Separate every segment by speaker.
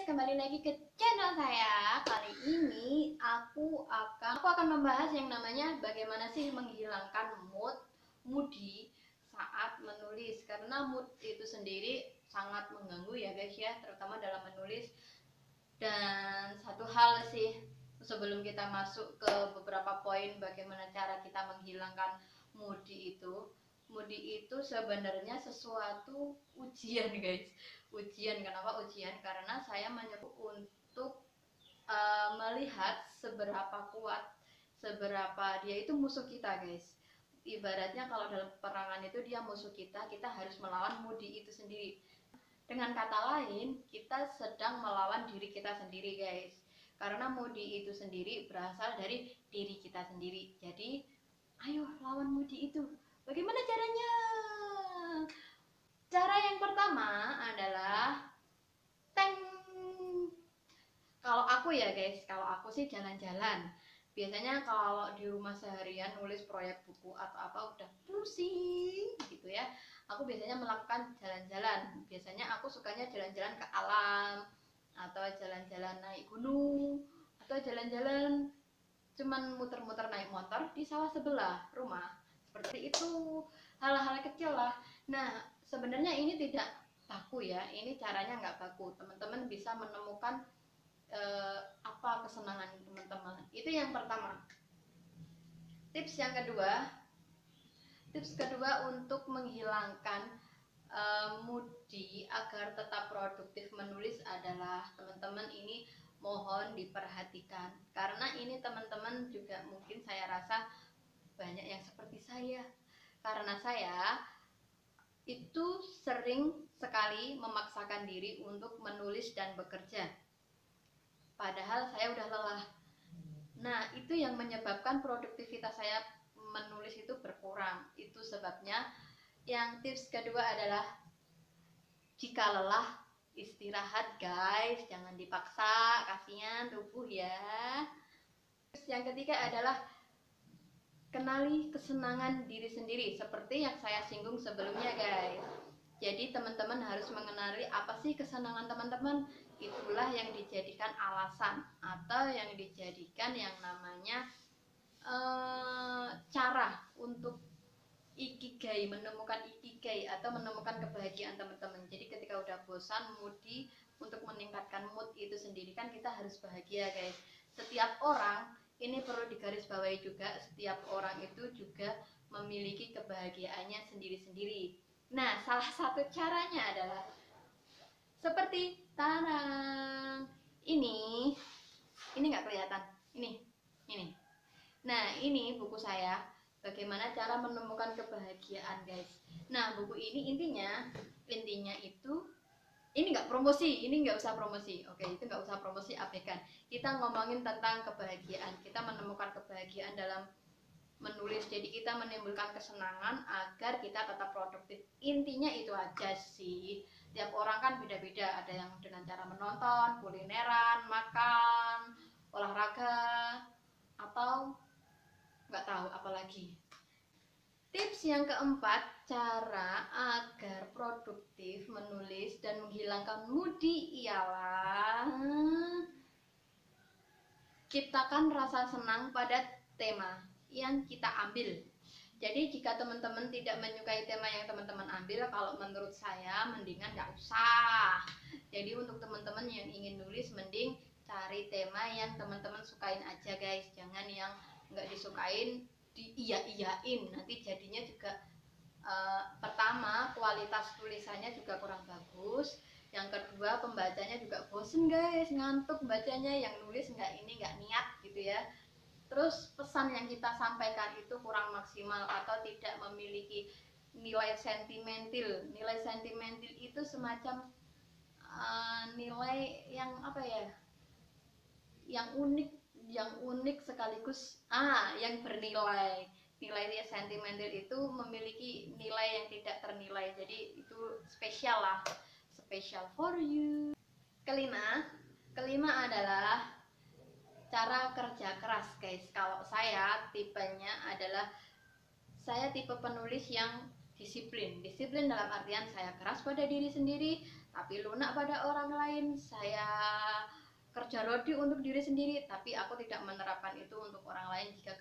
Speaker 1: kembali lagi ke channel saya. Kali ini aku akan membahas yang namanya bagaimana sih menghilangkan moody saat menulis. Karena mood itu sendiri sangat mengganggu ya guys ya, terutama dalam menulis. Dan satu hal sih, sebelum kita masuk ke beberapa poin bagaimana cara kita menghilangkan moody itu sebenarnya sesuatu ujian guys. Ujian, kenapa ujian? Karena saya mencoba untuk melihat seberapa kuat, seberapa dia itu musuh kita guys. Ibaratnya kalau dalam peperangan itu dia musuh kita, kita harus melawan moody itu sendiri. Dengan kata lain, kita sedang melawan diri kita sendiri guys. Karena moody itu sendiri berasal dari diri kita sendiri. Jadi ayo lawan moody itu. Bagaimana caranya? Cara yang pertama adalah kalau aku ya guys, kalau aku sih jalan-jalan. Biasanya kalau di rumah seharian nulis proyek buku atau apa udah pusing gitu ya, aku biasanya melakukan jalan-jalan. Biasanya aku sukanya jalan-jalan ke alam, atau jalan-jalan naik gunung, atau jalan-jalan cuman muter-muter naik motor di sawah sebelah rumah. Seperti itu, hal-hal kecil lah. Nah, sebenarnya ini tidak baku ya, ini caranya nggak baku. Teman-teman bisa menemukan apa kesenangan teman-teman. Itu yang pertama. Tips kedua untuk menghilangkan moody agar tetap produktif menulis adalah teman-teman ini mohon diperhatikan, karena ini teman-teman juga mungkin saya rasa banyak yang seperti saya. Karena saya itu sering sekali memaksakan diri untuk menulis dan bekerja, padahal saya udah lelah. Nah, itu yang menyebabkan produktivitas saya menulis itu berkurang. Itu sebabnya yang tips kedua adalah jika lelah istirahat guys, jangan dipaksa, kasihan tubuh ya. Terus yang ketiga adalah kenali kesenangan diri sendiri, seperti yang saya singgung sebelumnya guys. Jadi teman-teman harus mengenali apa sih kesenangan teman-teman. Itulah yang dijadikan alasan atau yang dijadikan yang namanya cara untuk ikigai, menemukan ikigai atau menemukan kebahagiaan teman-teman. Jadi ketika udah bosan, moody, untuk meningkatkan mood itu sendiri kan kita harus bahagia guys. Setiap orang, ini perlu digarisbawahi juga, setiap orang itu juga memiliki kebahagiaannya sendiri-sendiri. Nah, salah satu caranya adalah seperti tarang. Ini nggak kelihatan. Ini. Nah, ini buku saya. Bagaimana cara menemukan kebahagiaan, guys. Nah, buku ini intinya itu ini nggak promosi, ini nggak usah promosi. Oke, itu nggak usah promosi, abaikan. Kita ngomongin tentang kebahagiaan. Kita menemukan kebahagiaan dalam menulis, jadi kita menimbulkan kesenangan agar kita tetap produktif. Intinya itu aja sih. Tiap orang kan beda-beda, ada yang dengan cara menonton, kulineran, makan, olahraga, atau nggak tahu apalagi. Tips yang keempat, cara agar produktif menulis dan menghilangkan moody ialah ciptakan rasa senang pada tema yang kita ambil. Jadi jika teman-teman tidak menyukai tema yang teman-teman ambil, kalau menurut saya mendingan nggak usah. Jadi untuk teman-teman yang ingin nulis, mending cari tema yang teman-teman sukain aja guys. Jangan yang nggak disukain iya-iyain, nanti jadinya juga pertama kualitas tulisannya juga kurang bagus. Yang kedua pembacanya juga bosen guys, ngantuk bacanya, yang nulis nggak niat gitu ya. Terus pesan yang kita sampaikan itu kurang maksimal atau tidak memiliki nilai sentimental. Nilai sentimental itu semacam nilai yang apa ya, yang unik sekaligus yang bernilai. Nilai sentimental itu memiliki nilai yang tidak ternilai, jadi itu spesial lah, special for you. Kelima adalah cara kerja keras guys. Kalau saya tipenya adalah saya tipe penulis yang disiplin dalam artian saya keras pada diri sendiri, tapi lunak pada orang lain. Saya kerja rodi untuk diri sendiri, tapi aku tidak menerapkan itu untuk orang lain jika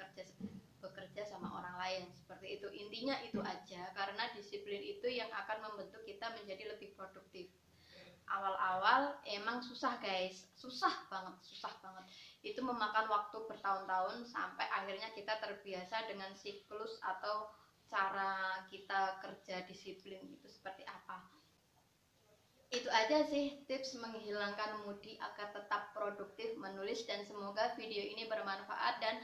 Speaker 1: bekerja sama orang lain. Seperti itu, intinya itu aja, karena disiplin itu yang akan membentuk kita menjadi lebih produktif. Awal-awal emang susah guys, susah banget, itu memakan waktu bertahun-tahun sampai akhirnya kita terbiasa dengan siklus atau cara kita kerja disiplin itu seperti apa. Itu aja sih tips menghilangkan moody agar tetap produktif menulis, dan semoga video ini bermanfaat dan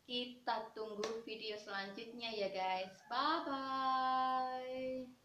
Speaker 1: kita tunggu video selanjutnya ya guys. Bye bye.